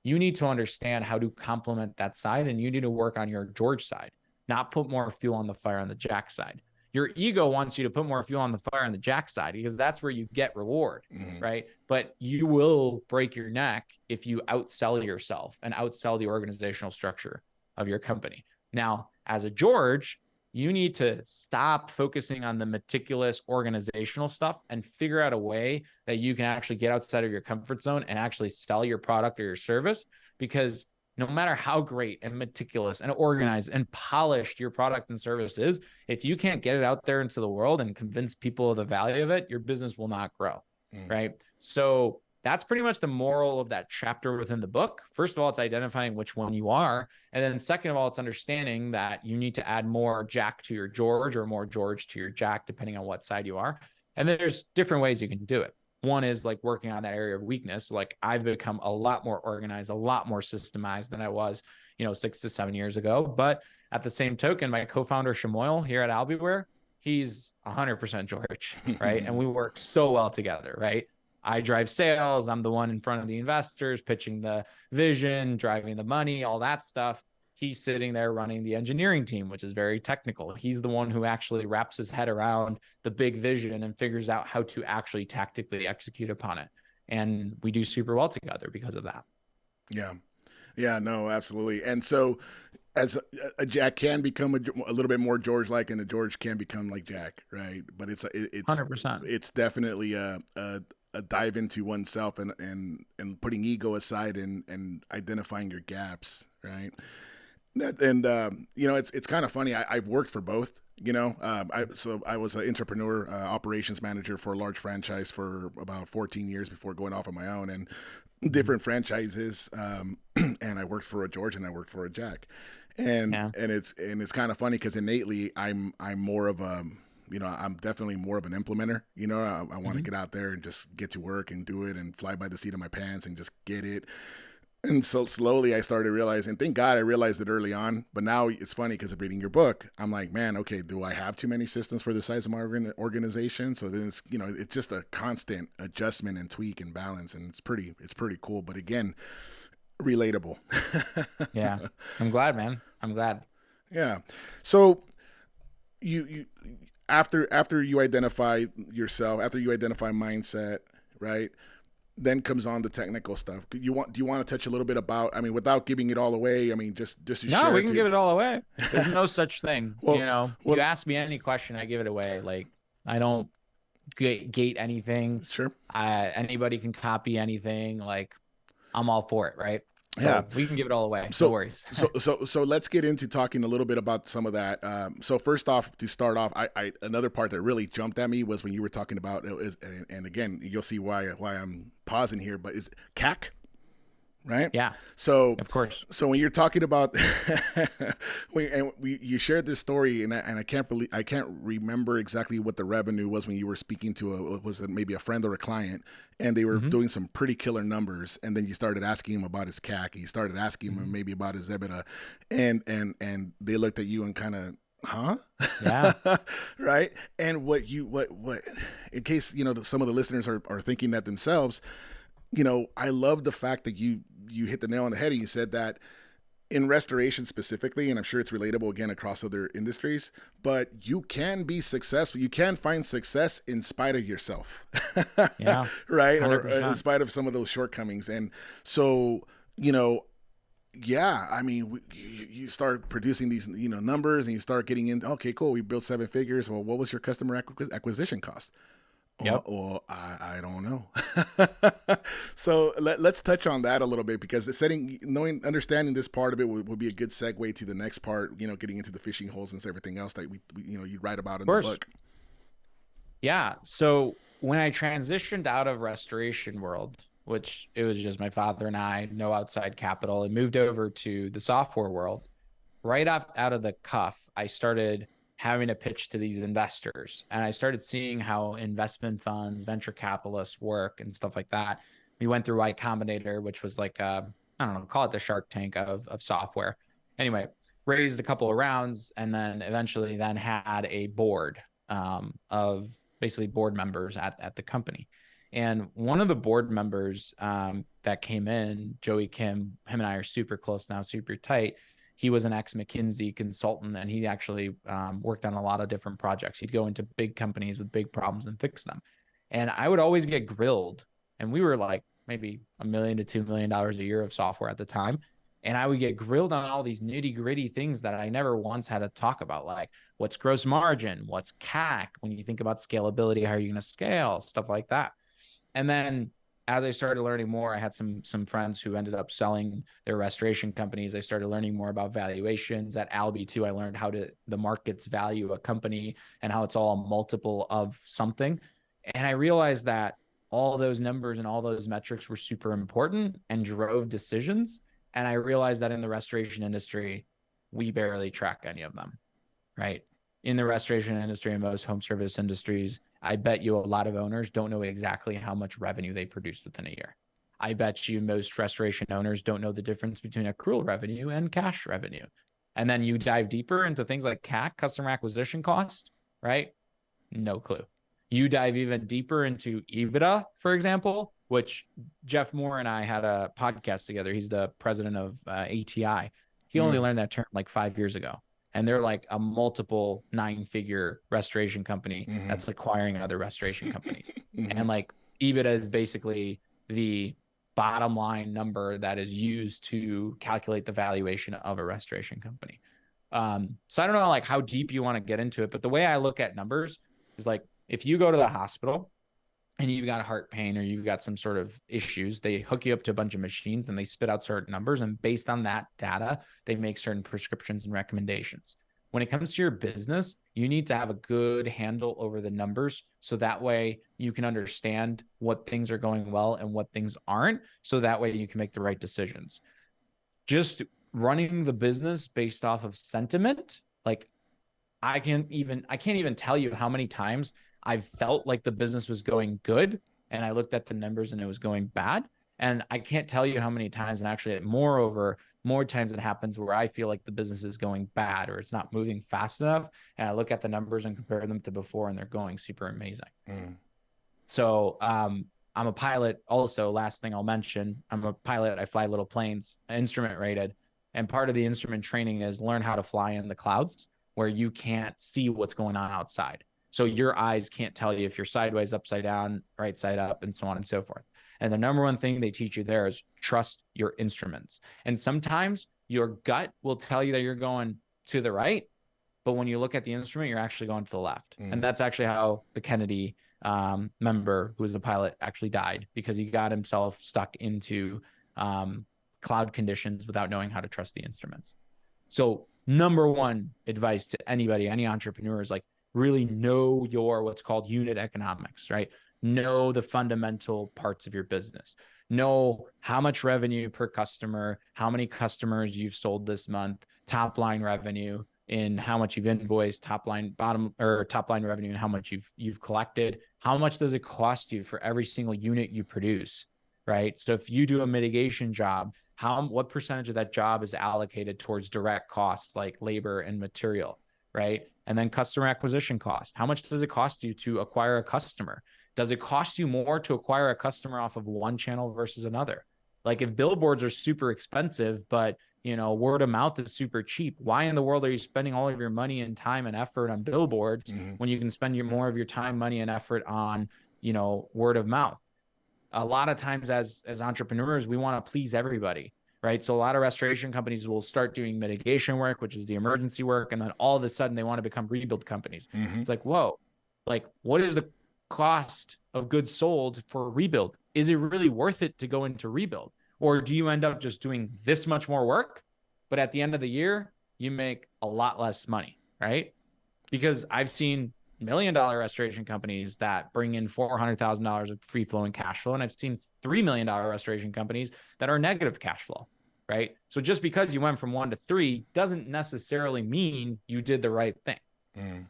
You need to understand how to complement that side, and you need to work on your George side, not put more fuel on the fire on the Jack side. Your ego wants you to put more fuel on the fire on the Jack side because that's where you get reward, right? But you will break your neck if you outsell yourself and outsell the organizational structure of your company. Now, as a George, you need to stop focusing on the meticulous organizational stuff and figure out a way that you can actually get outside of your comfort zone and actually sell your product or your service. Because no matter how great and meticulous and organized and polished your product and service is, if you can't get it out there into the world and convince people of the value of it, your business will not grow, right? So that's pretty much the moral of that chapter within the book. First of all, it's identifying which one you are. And then second of all, it's understanding that you need to add more Jack to your George or more George to your Jack, depending on what side you are. And there's different ways you can do it. One is like working on that area of weakness. Like, I've become a lot more organized, a lot more systemized than I was, 6 to 7 years ago. But at the same token, my co-founder Shamoil here at Albiware, he's 100% George, right? And we work so well together, right? I drive sales. I'm the one in front of the investors, pitching the vision, driving the money, all that stuff. he's sitting there running the engineering team, which is very technical. He's the one who actually wraps his head around the big vision and figures out how to actually tactically execute upon it. And we do super well together because of that. Yeah. Yeah, no, absolutely. And so as a Jack can become a little bit more George-like, and a George can become like Jack, right? But it's 100%. It's definitely a dive into oneself and putting ego aside and identifying your gaps, right? It's kind of funny. I've worked for both. I was an entrepreneur, operations manager for a large franchise for about 14 years before going off on my own, and different franchises. And I worked for a George and I worked for a Jack, and it's kind of funny because innately I'm more of a, I'm definitely more of an implementer. I want to get out there and just get to work and do it and fly by the seat of my pants and just get it. And so slowly I started realizing, thank God I realized it early on, but now it's funny because of reading your book. I'm like, man, okay, do I have too many systems for the size of my organization? So then it's just a constant adjustment and tweak and balance. And it's pretty cool. But again, relatable. Yeah. I'm glad, man. I'm glad. Yeah. So you after you identify yourself, after you identify mindset, right? Then comes on the technical stuff. Do you want to touch a little bit about, without giving it all away, just to share? No, we can give it all away. There's no such thing. Well, you ask me any question, I give it away. Like, I don't gate anything. Sure. Anybody can copy anything. Like, I'm all for it. Right. So yeah, we can give it all away. So, no worries. so let's get into talking a little bit about some of that. So first off, to start off, I another part that really jumped at me was when you were talking about, and again, you'll see why I'm pausing here, but is CAC, right? Yeah. So of course. So when you're talking about, you shared this story, and I can't remember exactly what the revenue was when you were speaking to maybe a friend or a client, and they were doing some pretty killer numbers, and then you started asking him about his CAC, and you started asking him maybe about his EBITDA, and they looked at you and kind of, huh? Yeah. Right. And what in case some of the listeners are thinking that themselves, I love the fact that you hit the nail on the head, and you said that in restoration specifically, and I'm sure it's relatable again across other industries, but you can be successful. You can find success in spite of yourself. Yeah. Right. 100%. Or in spite of some of those shortcomings. And so, yeah, you start producing these, numbers, and you start getting in. Okay, cool. We built 7 figures. Well, what was your customer acquisition cost? Yep. Well, I don't know. So let's touch on that a little bit, because understanding this part of it would be a good segue to the next part, getting into the fishing holes and everything else that we you write about in the book. Yeah. So when I transitioned out of restoration world, which it was just my father and I, no outside capital, and moved over to the software world, right out of the cuff, I started having a pitch to these investors. And I started seeing how investment funds, venture capitalists work and stuff like that. We went through Combinator, which was like, I don't know, call it the Shark Tank of software. Anyway, raised a couple of rounds, and then eventually had a board of basically board members at the company. And one of the board members that came in, Joey Kim, him and I are super close now, super tight. He was an ex-McKinsey consultant, and he actually worked on a lot of different projects. He'd go into big companies with big problems and fix them. And I would always get grilled. And we were like maybe $1 million to $2 million a year of software at the time. And I would get grilled on all these nitty gritty things that I never once had to talk about, like what's gross margin, what's CAC, when you think about scalability, how are you going to scale, stuff like that. And then as I started learning more, I had some friends who ended up selling their restoration companies. I started learning more about valuations. At Albi too, I learned how the markets value a company and how it's all a multiple of something. And I realized that all those numbers and all those metrics were super important and drove decisions. And I realized that in the restoration industry, we barely track any of them, right? In the restoration industry and most home service industries, I bet you a lot of owners don't know exactly how much revenue they produced within a year. I bet you most restoration owners don't know the difference between accrual revenue and cash revenue. And then you dive deeper into things like CAC, customer acquisition cost, right? No clue. You dive even deeper into EBITDA, for example, which Jeff Moore and I had a podcast together. He's the president of ATI. He only learned that term like 5 years ago. And they're like a multiple 9-figure restoration company that's acquiring other restoration companies. And like EBITDA is basically the bottom line number that is used to calculate the valuation of a restoration company. So I don't know like how deep you want to get into it, but the way I look at numbers is like, if you go to the hospital and you've got heart pain or you've got some sort of issues, they hook you up to a bunch of machines and they spit out certain numbers. And based on that data, they make certain prescriptions and recommendations. When it comes to your business, you need to have a good handle over the numbers. So that way you can understand what things are going well and what things aren't. So that way you can make the right decisions. Just running the business based off of sentiment, like I can't even tell you how many times I've felt like the business was going good and I looked at the numbers and it was going bad. And I can't tell you how many times, and actually more times it happens where I feel like the business is going bad or it's not moving fast enough. And I look at the numbers and compare them to before and they're going super amazing. So I'm a pilot also. Last thing I'll mention, I'm a pilot. I fly little planes, instrument rated. And part of the instrument training is learn how to fly in the clouds where you can't see what's going on outside. So your eyes can't tell you if you're sideways, upside down, right side up, and so on and so forth. And the number one thing they teach you there is trust your instruments. And sometimes your gut will tell you that you're going to the right, but when you look at the instrument, you're actually going to the left. And that's actually how the Kennedy member, who was a pilot, actually died, because he got himself stuck into cloud conditions without knowing how to trust the instruments. So number one advice to anybody, any entrepreneur, is like, really know your what's called unit economics, right? Know the fundamental parts of your business. Know how much revenue per customer, how many customers you've sold this month, top line revenue, in how much you've invoiced, top line revenue, and how much you've collected. How much does it cost you for every single unit you produce, right? So if you do a mitigation job, what percentage of that job is allocated towards direct costs like labor and material, right? And then customer acquisition cost. How much does it cost you to acquire a customer? Does it cost you more to acquire a customer off of one channel versus another? Like if billboards are super expensive, but word of mouth is super cheap, why in the world are you spending all of your money and time and effort on billboards when you can spend more of your time, money, and effort on, word of mouth? A lot of times as entrepreneurs, we want to please everybody, right? So a lot of restoration companies will start doing mitigation work, which is the emergency work. And then all of a sudden they want to become rebuild companies. It's like, whoa, like what is the cost of goods sold for rebuild? Is it really worth it to go into rebuild? Or do you end up just doing this much more work, but at the end of the year, you make a lot less money, right? Because I've seen $1 million restoration companies that bring in $400,000 of free flowing cash flow. And I've seen $3 million restoration companies that are negative cash flow, right? So just because you went from 1 to 3 doesn't necessarily mean you did the right thing.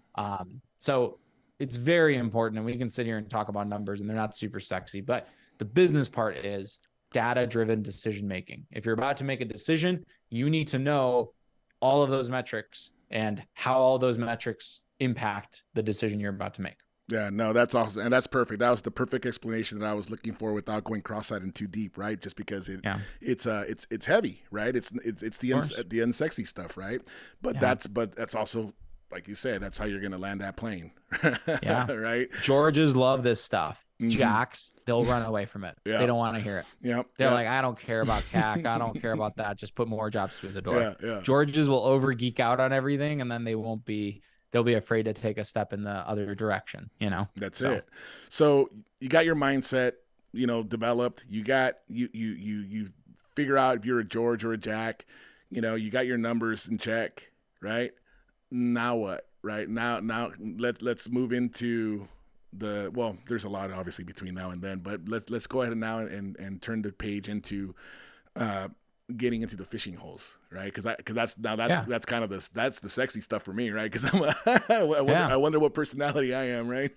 So it's very important. And we can sit here and talk about numbers and they're not super sexy, but the business part is data-driven decision-making. If you're about to make a decision, you need to know all of those metrics and how all those metrics impact the decision you're about to make. Yeah, no, that's awesome. And that's perfect. That was the perfect explanation that I was looking for without going cross-eyed and too deep, right? Just because it's heavy, right? It's the unsexy stuff, right? But that's also, like you said, that's how you're going to land that plane. Yeah. Right. Georges love this stuff. Jacks, they'll run away from it. They don't want to hear it. They're like, I don't care about CAC. I don't care about that. Just put more jobs through the door. Georges will over geek out on everything. And then they'll be afraid to take a step in the other direction, That's it. So you got your mindset, developed. You figure out if you're a George or a Jack, you got your numbers in check, right? Now what? Right now let's move into there's a lot obviously between now and then, but let's go ahead and now and turn the page into getting into the fishing holes, right? Because that's kind of that's the sexy stuff for me, right? Because I wonder what personality I am, right?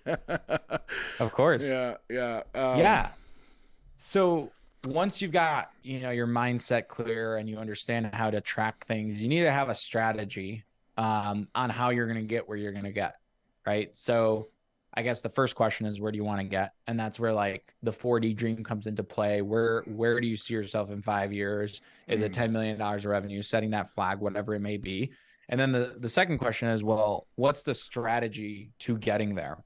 Of course. Yeah. So once you've got your mindset clear and you understand how to track things, you need to have a strategy on how you're going to get where you're going to get, right? So I guess the first question is, where do you want to get? And that's where like the 4D dream comes into play. Where do you see yourself in 5 years? Is it $10 million of revenue, setting that flag, whatever it may be? And then the second question is, well, what's the strategy to getting there?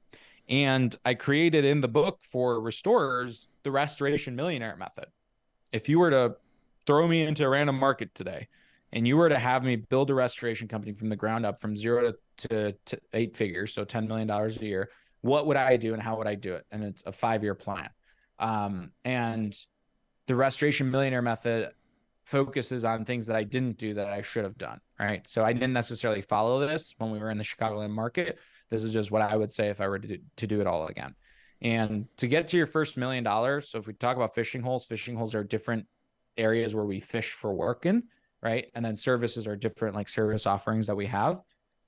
And I created in the book for restorers the Restoration Millionaire method. If you were to throw me into a random market today and you were to have me build a restoration company from the ground up from 0 to 8 figures, so $10 million a year, what would I do and how would I do it? And it's a 5-year plan. And the Restoration Millionaire method focuses on things that I didn't do that I should have done, right? So I didn't necessarily follow this when we were in the Chicagoland market. This is just what I would say if I were to do it all again. And to get to your first $1 million, so if we talk about fishing holes are different areas where we fish for work in, right? And then services are different, like service offerings that we have.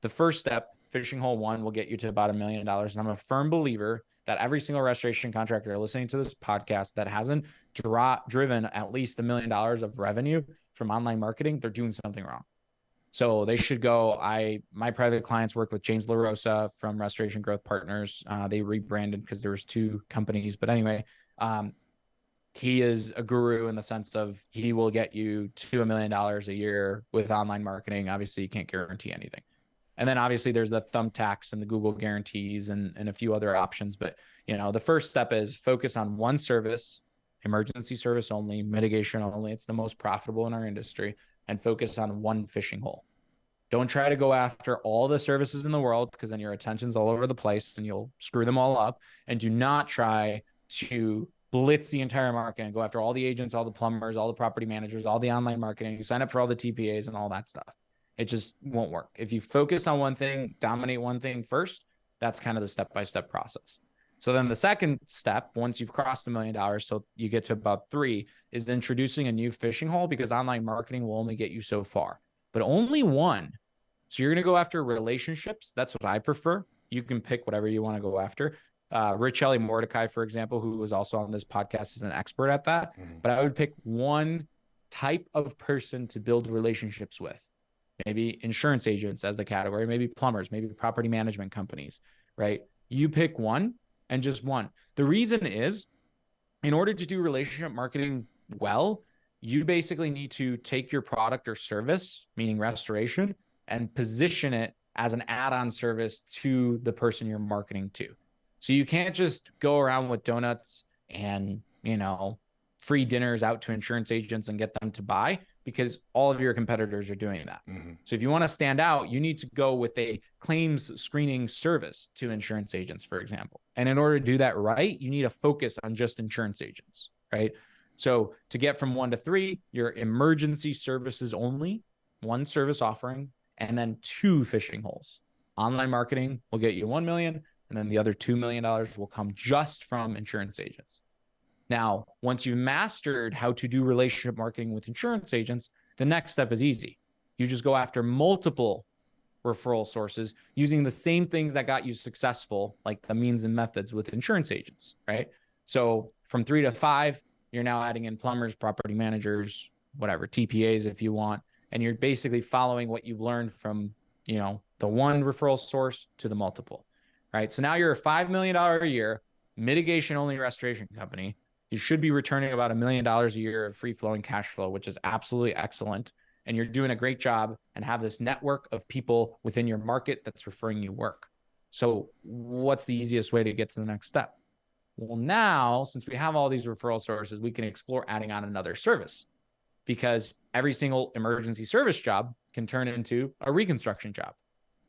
The first step, fishing hole 1, will get you to about $1 million. And I'm a firm believer that every single restoration contractor listening to this podcast that hasn't driven at least $1 million of revenue from online marketing, they're doing something wrong. So they should go. My private clients work with James LaRosa from Restoration Growth Partners. They rebranded because there was 2 companies. But anyway, he is a guru in the sense of he will get you to $1 million a year with online marketing. Obviously, you can't guarantee anything. And then obviously there's the thumbtacks and the Google guarantees and a few other options. But, the first step is focus on one service, emergency service only, mitigation only. It's the most profitable in our industry, and focus on one fishing hole. Don't try to go after all the services in the world, because then your attention's all over the place and you'll screw them all up. And do not try to blitz the entire market and go after all the agents, all the plumbers, all the property managers, all the online marketing, sign up for all the TPAs and all that stuff. It just won't work. If you focus on one thing, dominate one thing first, that's kind of the step-by-step process. So then the second step, once you've crossed $1 million, so you get to about 3, is introducing a new fishing hole, because online marketing will only get you so far, but only one. So you're going to go after relationships. That's what I prefer. You can pick whatever you want to go after. Rich Ellie Mordecai, for example, who was also on this podcast, is an expert at that. But I would pick one type of person to build relationships with. Maybe insurance agents as the category, maybe plumbers, maybe property management companies, right? You pick one and just one. The reason is, in order to do relationship marketing well, you basically need to take your product or service, meaning restoration, and position it as an add-on service to the person you're marketing to. So you can't just go around with donuts and, free dinners out to insurance agents and get them to buy, because all of your competitors are doing that. So if you want to stand out, you need to go with a claims screening service to insurance agents, for example. And in order to do that right, you need to focus on just insurance agents, right? So to get from 1 to 3, your emergency services only, one service offering, and then 2 fishing holes. Online marketing will get you $1 million, and then the other $2 million will come just from insurance agents. Now, once you've mastered how to do relationship marketing with insurance agents, the next step is easy. You just go after multiple referral sources using the same things that got you successful, like the means and methods with insurance agents, right? So from 3 to 5, you're now adding in plumbers, property managers, whatever, TPAs if you want. And you're basically following what you've learned from, the one referral source to the multiple, right? So now you're a $5 million a year mitigation only restoration company. You should be returning about $1 million a year of free flowing cash flow, which is absolutely excellent. And you're doing a great job and have this network of people within your market that's referring you work. So what's the easiest way to get to the next step? Well, now, since we have all these referral sources, we can explore adding on another service, because every single emergency service job can turn into a reconstruction job.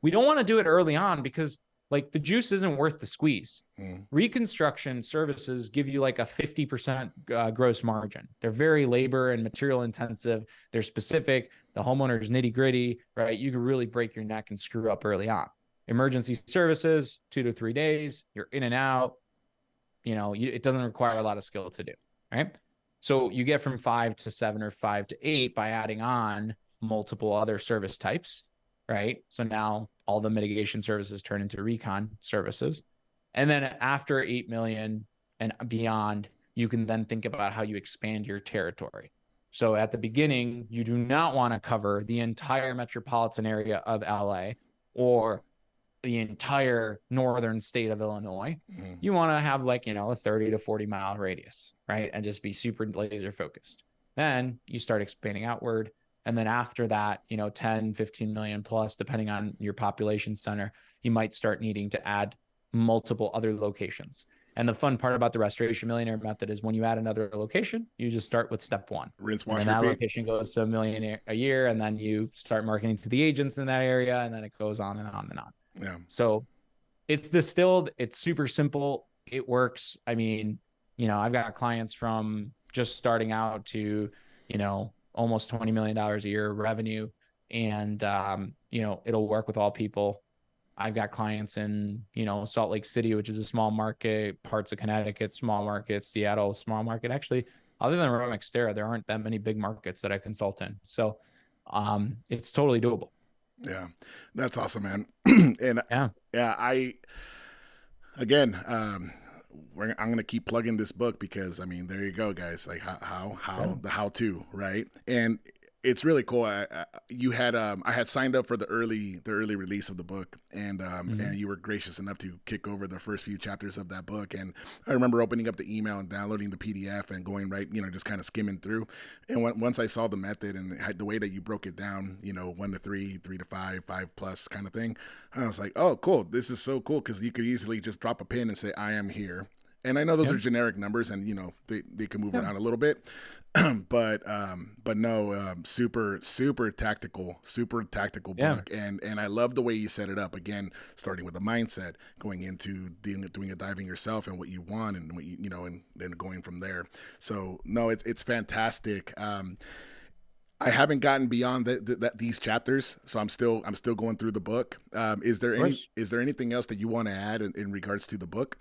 We don't want to do it early on, because the juice isn't worth the squeeze. Reconstruction services give you like a 50% gross margin. They're very labor and material intensive. They're specific. The homeowner's nitty gritty, right? You can really break your neck and screw up early on. Emergency services, 2 to 3 days, you're in and out. It doesn't require a lot of skill to do, right? So you get from 5 to 7 or 5 to 8 by adding on multiple other service types, right? So now all the mitigation services turn into recon services. And then after 8 million and beyond, you can then think about how you expand your territory. So at the beginning, you do not want to cover the entire metropolitan area of LA or the entire northern state of Illinois. Mm-hmm. You want to have like, a 30 to 40 mile radius, right? And just be super laser focused. Then you start expanding outward. And then after that, 10, 15 million plus, depending on your population center, you might start needing to add multiple other locations. And the fun part about the Restoration Millionaire method is when you add another location, you just start with step one. Rinse, wash, and then that repeat. location goes to $1 million a year. And then you start marketing to the agents in that area. And then it goes on and on and on. Yeah. So it's distilled. It's super simple. It works. I mean, I've got clients from just starting out to, almost $20 million a year revenue. And, it'll work with all people. I've got clients in, Salt Lake City, which is a small market, parts of Connecticut, small market, Seattle, small market. Actually, other than Romexterra, there aren't that many big markets that I consult in. So it's totally doable. Yeah, that's awesome, man. And yeah, I'm going to keep plugging this book because, I mean, there you go, guys. Like the how-to, right? And it's really cool. I had signed up for the early release of the book, and and you were gracious enough to kick over the first few chapters of that book. And I remember opening up the email and downloading the PDF and going just kind of skimming through. And once I saw the method and the way that you broke it down, 1 to 3, 3 to 5, 5+ kind of thing, I was like, oh, cool. This is so cool because you could easily just drop a pin and say, I am here. And I know those are generic numbers, and they can move around a little bit, but no, super tactical book, and I love the way you set it up. Again, starting with the mindset, going into doing a diving yourself and what you want, and what and then going from there. So no, it's fantastic. I haven't gotten beyond these chapters, so I'm still going through the book. Is there anything else that you want to add in regards to the book?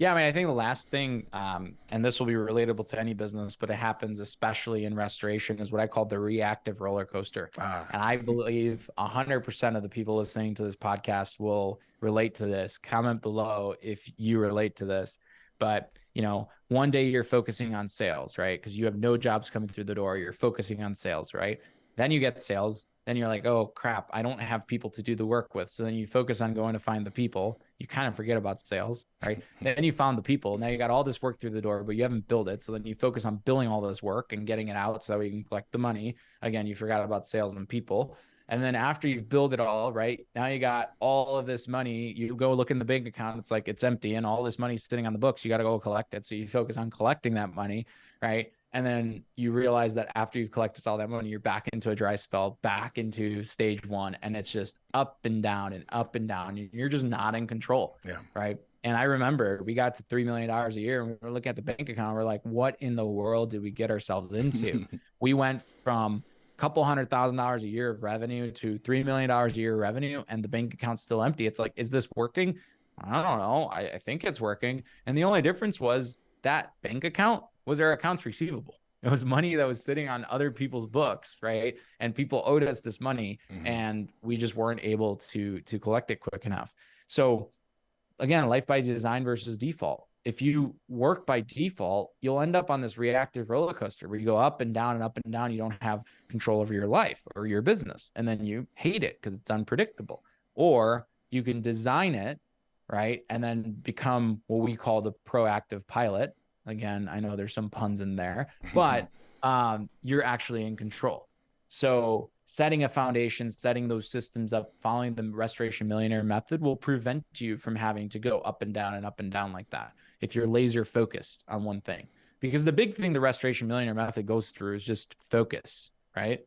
Yeah, I mean, I think the last thing, and this will be relatable to any business, but it happens especially in restoration, is what I call the reactive rollercoaster. And I believe 100% of the people listening to this podcast will relate to this. Comment below if you relate to this. But, one day you're focusing on sales, right? Because you have no jobs coming through the door. You're focusing on sales, right? Then you get sales. Then you're like, oh, crap, I don't have people to do the work with. So then you focus on going to find the people. You kind of forget about sales, right? Then you found the people. Now you got all this work through the door, but you haven't built it. So then you focus on building all this work and getting it out so that we can collect the money. Again, you forgot about sales and people. And then after you've built it all, right, now you got all of this money. You go look in the bank account. It's like it's empty and all this money's sitting on the books. You got to go collect it. So you focus on collecting that money, right? And then you realize that after you've collected all that money, you're back into a dry spell, back into stage one. And it's just up and down and up and down. You're just not in control. Yeah. Right. And I remember we got to $3 million a year and we were looking at the bank account. We're like, what in the world did we get ourselves into? We went from a couple $100,000 a year of revenue to $3 million a year of revenue, and the bank account's still empty. It's like, is this working? I don't know. I think it's working. And the only difference was that bank account was our accounts receivable. It was money that was sitting on other people's books, right? And people owed us this money, and we just weren't able to collect it quick enough. So again, life by design versus default. If you work by default, you'll end up on this reactive roller coaster where you go up and down and up and down. You don't have control over your life or your business, and then you hate it because it's unpredictable. Or you can design it, right, and then become what we call the proactive pilot. Again, I know there's some puns in there, but you're actually in control. So setting a foundation, setting those systems up, following the Restoration Millionaire method will prevent you from having to go up and down like that if you're laser focused on one thing. Because the big thing the Restoration Millionaire method goes through is just focus, right?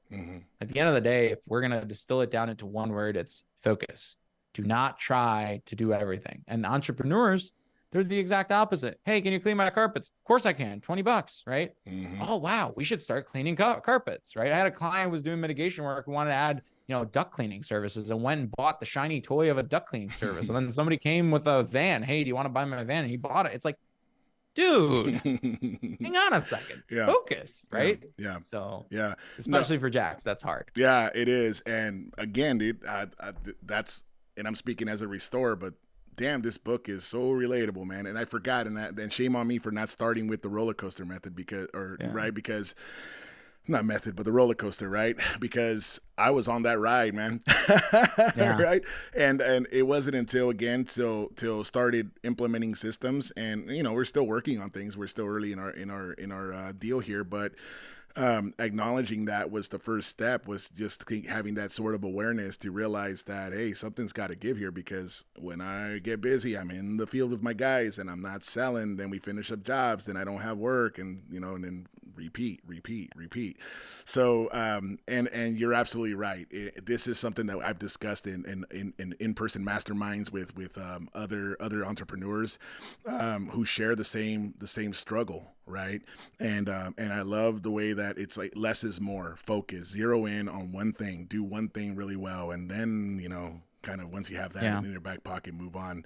At the end of the day, if we're going to distill it down into one word, it's focus. Do not try to do everything. And entrepreneurs, they're the exact opposite. Hey, can you clean my carpets? Of course I can. $20, right? Oh, wow. We should start cleaning carpets, right? I had a client who was doing mitigation work who wanted to add, duct cleaning services, and went and bought the shiny toy of a duct cleaning service. And then somebody came with a van. Hey, do you want to buy my van? And he bought it. It's like, dude, hang on a second. Focus, right? Yeah. So yeah, especially for Jacks, that's hard. Yeah, it is. And again, dude, that's, and I'm speaking as a restorer, but damn, this book is so relatable, man. And I forgot, and shame on me for not starting with the roller coaster method because not method, but the roller coaster, right? Because I was on that ride, man. Yeah. Right. And it wasn't until till started implementing systems, and we're still working on things. We're still early in our deal here, but acknowledging that was the first step, was just having that sort of awareness to realize that, hey, something's got to give here, because when I get busy, I'm in the field with my guys and I'm not selling, then we finish up jobs, then I don't have work, and and then repeat. So and you're absolutely right. This is something that I've discussed in-person masterminds with other entrepreneurs who share the same struggle, right? And I love the way that it's like less is more. Focus, zero in on one thing, do one thing really well, and then kind of once you have that in your back pocket, move on.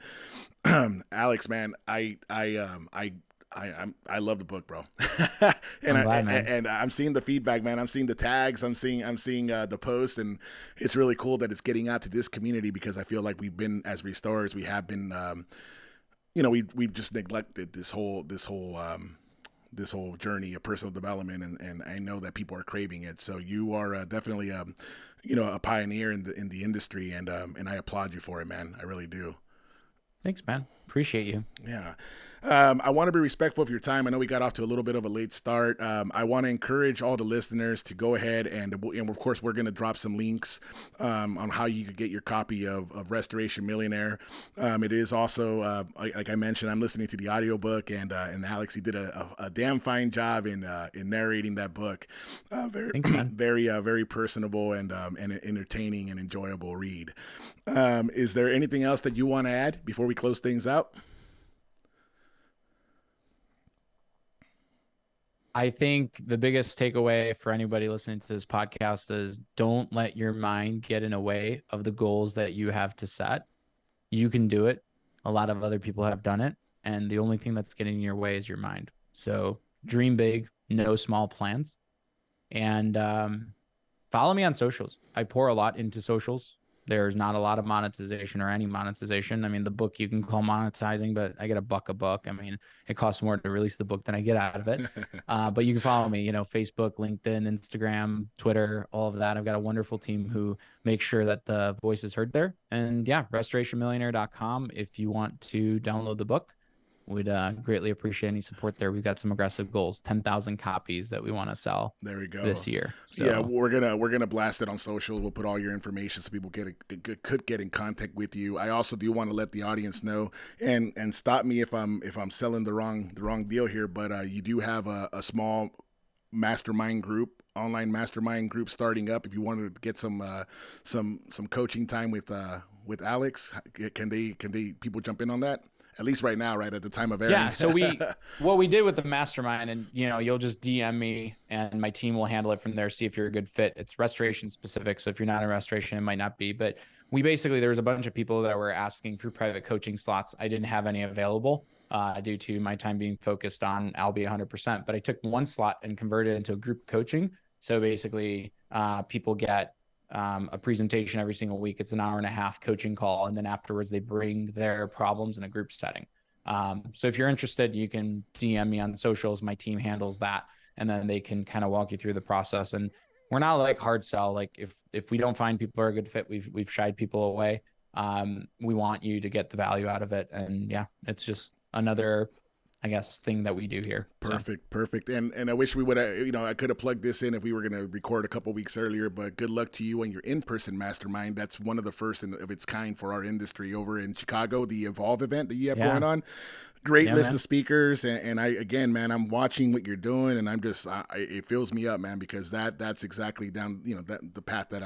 Alex, man, I love the book, bro. And and I'm seeing the feedback, man. I'm seeing the tags. I'm seeing the posts, and it's really cool that it's getting out to this community, because I feel like we've been, as restorers, we have been, we've just neglected this whole journey of personal development, and I know that people are craving it. So you are definitely a pioneer in the industry, and I applaud you for it, man. I really do. Thanks, man. Appreciate you. Yeah. I want to be respectful of your time. I know we got off to a little bit of a late start. I want to encourage all the listeners to go ahead and of course, we're going to drop some links on how you could get your copy of Restoration Millionaire. It is also, like I mentioned, I'm listening to the audiobook, and Alex, he did a damn fine job in narrating that book. Very personable and entertaining and enjoyable read. Is there anything else that you want to add before we close things out? I think the biggest takeaway for anybody listening to this podcast is, don't let your mind get in the way of the goals that you have to set. You can do it. A lot of other people have done it, and the only thing that's getting in your way is your mind. So dream big, no small plans, and follow me on socials. I pour a lot into socials. There's not a lot of monetization or any monetization. I mean, the book you can call monetizing, but I get $1 a book. I mean, it costs more to release the book than I get out of it. But you can follow me, Facebook, LinkedIn, Instagram, Twitter, all of that. I've got a wonderful team who make sure that the voice is heard there. And yeah, restorationmillionaire.com if you want to download the book. We'd greatly appreciate any support there. We've got some aggressive goals, 10,000 copies that we want to sell. There we go. This year. So. Yeah, we're gonna blast it on social. We'll put all your information so people could get in contact with you. I also do want to let the audience know, and stop me if I'm selling the wrong deal here, but you do have a small mastermind group, online mastermind group starting up. If you wanted to get some coaching time with Alex, can people jump in on that? At least right now, right at the time of airing. Yeah. So what we did with the mastermind, and you'll just DM me and my team will handle it from there. See if you're a good fit. It's restoration specific. So if you're not in restoration, it might not be, but there was a bunch of people that were asking for private coaching slots. I didn't have any available due to my time being focused on Albi 100%, but I took one slot and converted it into a group coaching. So basically people get a presentation every single week. It's an 1.5-hour coaching call. And then afterwards they bring their problems in a group setting. So if you're interested, you can DM me on socials. My team handles that. And then they can kind of walk you through the process. And we're not like hard sell. Like if we don't find people are a good fit, we've shied people away. We want you to get the value out of it. And yeah, it's just another, I guess, thing that we do here. Perfect. And I wish we would have, I could have plugged this in if we were going to record a couple weeks earlier, but good luck to you and your in-person mastermind. That's one of the first of its kind for our industry over in Chicago, the Evolve event that you have going on. Great list of speakers. And I, again, man, I'm watching what you're doing, and I'm just, it fills me up, man, because that's exactly down, the path that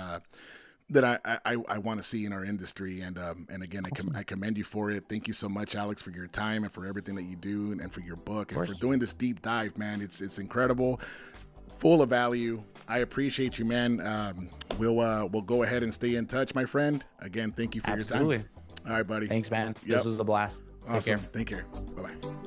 I want to see in our industry. And again, awesome. I commend you for it. Thank you so much, Alex, for your time and for everything that you do, and for your book and for doing this deep dive, man. It's incredible, full of value. I appreciate you, man. We'll go ahead and stay in touch, my friend. Again, thank you for your time. All right, buddy. Thanks, man. This was a blast. Awesome. Take care. Bye-bye.